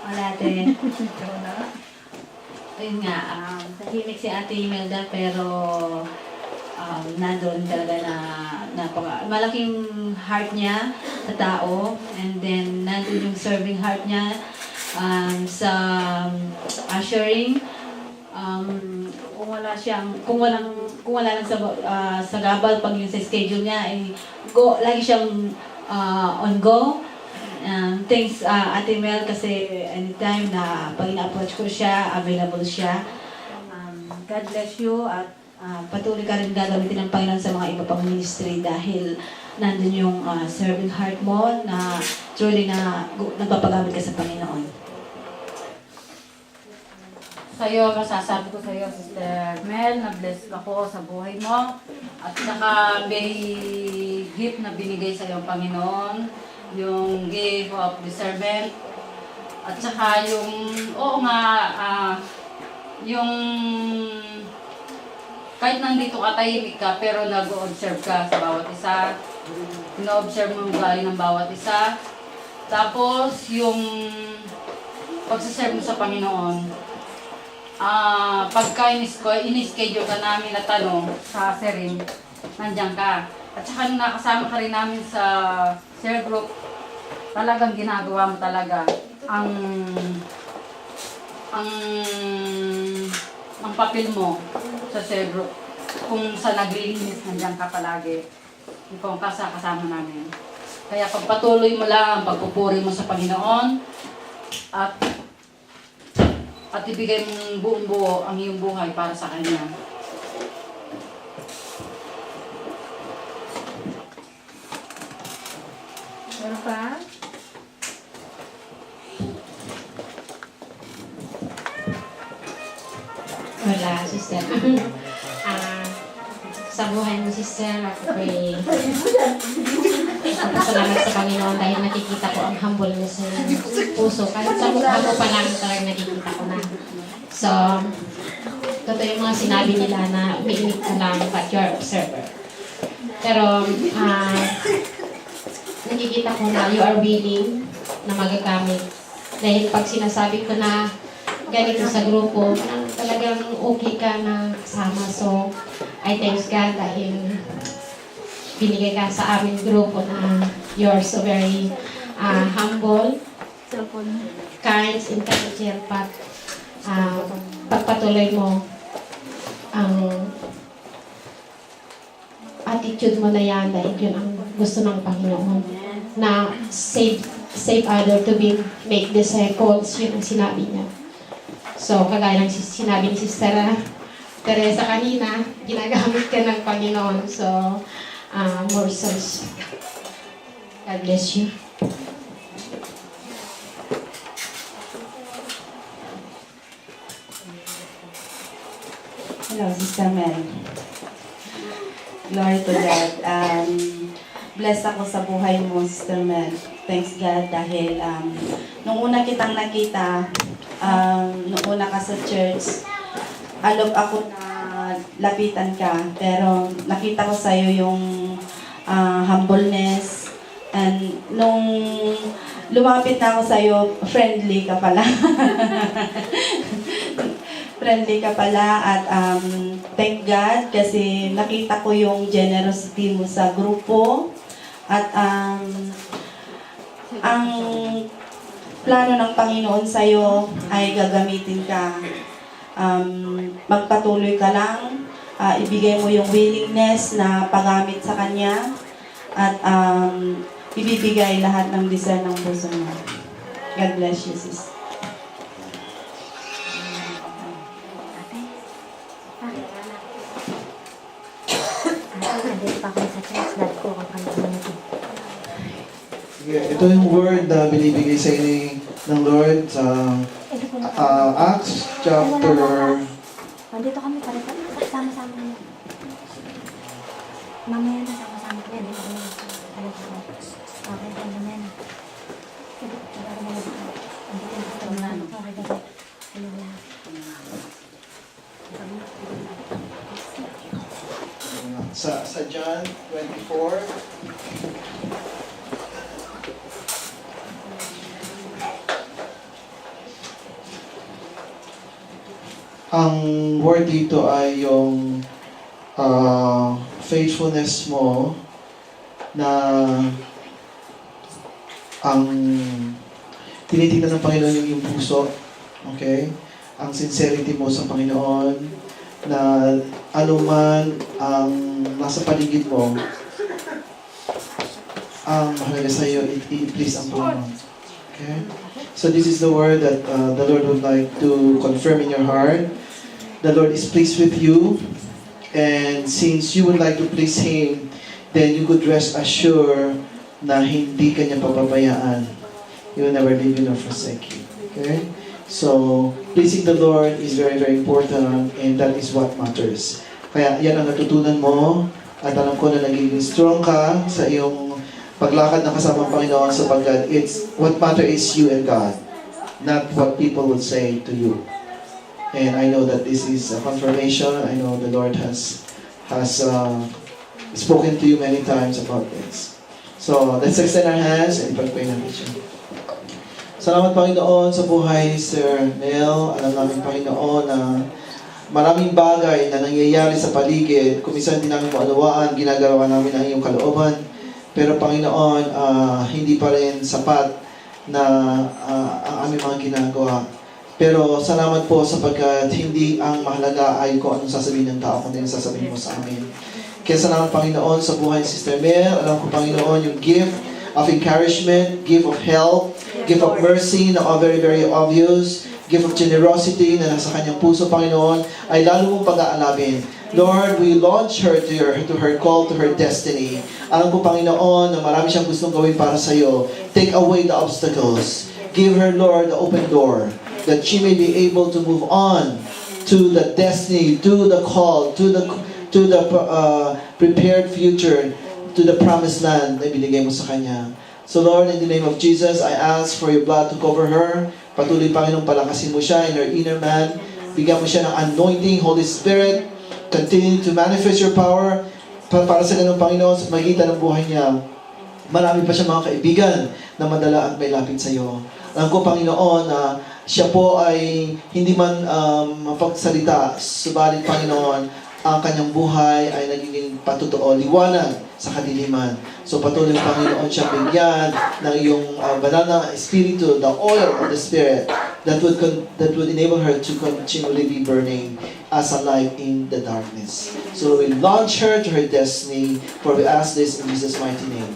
Wala ate. Ayun nga, tahimik si Ate Imelda pero nandun talaga na malaking heart niya sa tao, and then nandun yung serving heart niya sa ushering. Kung wala lang sa gabal pag yung sa schedule niya ay lagi siyang on go. Thanks Ate Mel kasi anytime na pag ina-approach ko siya, available siya. God bless you at patuloy ka rin gagamitin ng Panginoon sa mga iba pang ministry dahil nandun yung serving heart mo na truly na nagpapagamit ka sa Panginoon. Sa'yo, masasabi ko sa'yo, Sister Mel, na-bless ako sa buhay mo. At saka may gift na binigay sa'yo ang Panginoon. Yung gift of discernment. At saka yung, oo nga, yung kahit nandito ka, tahimik ka, pero nag-observe ka sa bawat isa. Ino-observe mo yung galing ng bawat isa. Tapos, yung pagsaserve mo sa Panginoon, pagka in-schedule ka namin na tanong sa serim, nandiyan ka. At saka nung nakasama ka rin namin sa share group, talagang ginagawa mo talaga ang papel mo sa share group. Kung sa naglilinis, nandiyan ka palagi. Kung kasama namin. Kaya pagpatuloy mo lang ang pagpupuri mo sa Panginoon at ibigay mong buong buo ang iyong buhay para sa Kanya. Meron pa? Wala, sister. Sa buhay mo, sister, ako pray. Salamat sa Panginoon dahil nakikita ko ang humbleness sa puso. Kahit sa mukha mo pa lang talagang nakikita ko na. So, totoo yung mga sinabi nila na umiinit ka lang but you're observer. Pero, nakikita ko na you are willing na magagamit. Dahil pag sinasabi ko na ganito sa grupo, talagang okay ka na kasama. So, I thank God dahil binigay ka sa aming grupo na you're so very humble, kind, intelligent, but pagpatuloy mo ang attitude mo na yan dahil yun ang gusto ng Panginoon na save other to make disciples, yun ang sinabi niya. So, kagaya ng sinabi ni Sister Teresa kanina, ginagamit ka ng Panginoon. So, more souls. God bless you. Hello, Sister Mel. Glory to God. Blessed ako sa buhay mo, Sister Mel. Thanks God dahil nung una kitang nakita, nung una ka sa church, alok ako na lapitan ka, pero nakita ko sa'yo yung humbleness, and nung lumapit na ako sa'yo, friendly ka pala. Friendly ka pala at thank God kasi nakita ko yung generosity mo sa grupo at ang plano ng Panginoon sa'yo ay gagamitin ka. Magpatuloy ka lang, ibigay mo yung willingness na paggamit sa Kanya at ibibigay lahat ng desire ng puso mo. God bless you, sis. Sige, ito yung word na binibigay sa inyo ng Lord sa Acts chapter... Nandito kami pa rin. Sama-sama niya. Mamaya na sama-sama ko yan. Okay, mamaya na. Sa John 24, ang word dito ay yung faithfulness mo na ang tinitingnan ng Panginoon yung puso. Okay? Ang sincerity mo sa Panginoon na anuman ang nasa paligid mo, ang mahalaga sa iyo, i-please ang Panginoon. Okay? So this is the word that the Lord would like to confirm in your heart. The Lord is pleased with you, and since you would like to please Him, then you could rest assured na hindi ka niya papabayaan. He will never leave you nor forsake you. Okay? So, pleasing the Lord is very, very important, and that is what matters. Kaya yan ang natutunan mo, at alam ko na nagiging strong ka sa iyong paglakad na kasama ang Panginoon sapagkat what matter is you and God, not what people will say to you. And I know that this is a confirmation. I know the Lord has spoken to you many times about this. So, let's extend our hands and pag-pray natin siya. Salamat, Panginoon, sa buhay ni Sir Mel. Alam namin, Panginoon, na maraming bagay na nangyayari sa paligid. Kung minsan hindi namin maunawaan, ginagawa namin ang iyong kalooban. Pero, Panginoon, hindi pa rin sapat na ang aming mga ginagawa. Pero salamat po sapagkat hindi ang mahalaga ay kung anong sasabihin ng tao, kundi ang sasabihin mo sa amin. Kaya salamat, Panginoon, sa buhay ni Sister Mel. Alam ko, Panginoon, yung gift of encouragement, gift of help, gift of mercy na very, very obvious, gift of generosity na nasa kanyang puso, Panginoon, ay lalo mong pag-aalabin. Lord, we launch her to her call, to her destiny. Alam ko, Panginoon, na marami siyang gustong gawin para sa iyo. Take away the obstacles. Give her, Lord, the open door that she may be able to move on to the destiny, to the call, to the prepared future, to the promised land na binigay mo sa kanya. So Lord, in the name of Jesus, I ask for your blood to cover her. Patuloy, Panginoon, palakasin mo siya in her inner man. Bigyan mo siya ng anointing, Holy Spirit. Continue to manifest your power para sa ganun, Panginoon, sa magitan ng buhay niya. Marami pa siya mga kaibigan na madala at may lapit sa iyo. Alam ko, Panginoon, na siya po ay hindi man mapagsalita, subalit, Panginoon, ang kanyang buhay ay nagiging patotoo, liwanag sa kadiliman. So patuloy, Panginoon, siya bigyan ng iyong banal na espiritu, the oil of the Spirit, that would enable her to continually be burning as a light in the darkness. So we launch her to her destiny, for we ask this in Jesus' mighty name.